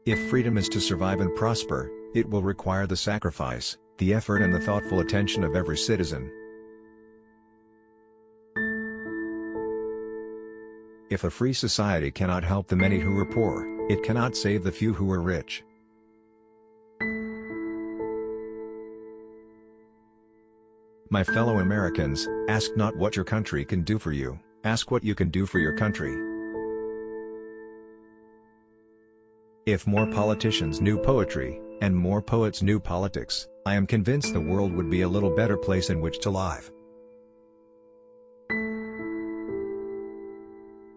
If freedom is to survive and prosper, it will require the sacrifice, the effort and the thoughtful attention of every citizen. If a free society cannot help the many who are poor, it cannot save the few who are rich. My fellow Americans, ask not what your country can do for you, ask what you can do for your country. If more politicians knew poetry, and more poets knew politics, I am convinced the world would be a little better place in which to live.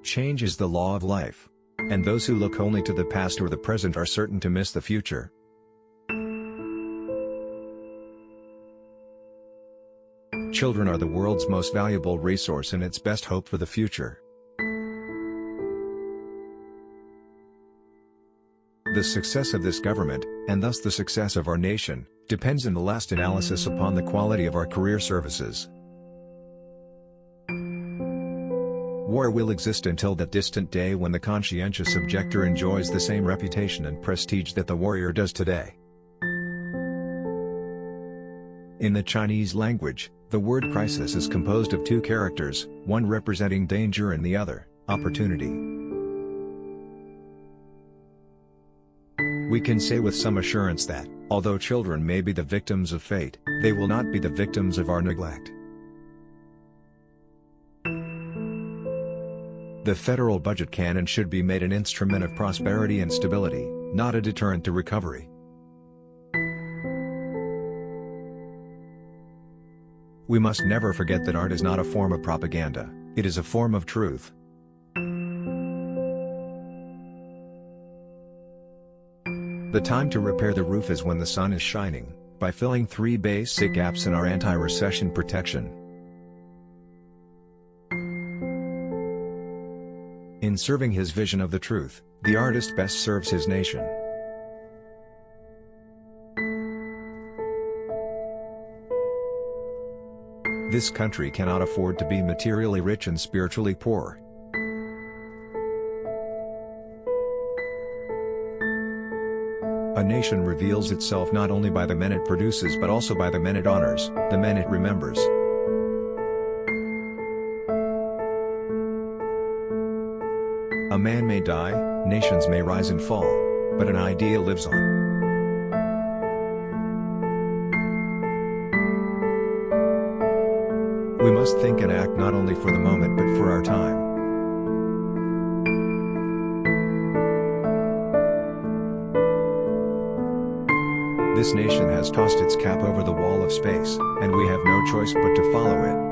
Change is the law of life. And those who look only to the past or the present are certain to miss the future. Children are the world's most valuable resource and its best hope for the future. The success of this government, and thus the success of our nation, depends in the last analysis upon the quality of our career services. War will exist until that distant day when the conscientious objector enjoys the same reputation and prestige that the warrior does today. In the Chinese language, the word crisis is composed of two characters, one representing danger and the other, opportunity. We can say with some assurance that, although children may be the victims of fate, they will not be the victims of our neglect. The federal budget can and should be made an instrument of prosperity and stability, not a deterrent to recovery. We must never forget that art is not a form of propaganda, it is a form of truth. The time to repair the roof is when the sun is shining, by filling 3 basic gaps in our anti-recession protection. In serving his vision of the truth, the artist best serves his nation. This country cannot afford to be materially rich and spiritually poor. A nation reveals itself not only by the men it produces but also by the men it honors, the men it remembers. A man may die, nations may rise and fall, but an idea lives on. We must think and act not only for the moment but for our time. This nation has tossed its cap over the wall of space, and we have no choice but to follow it.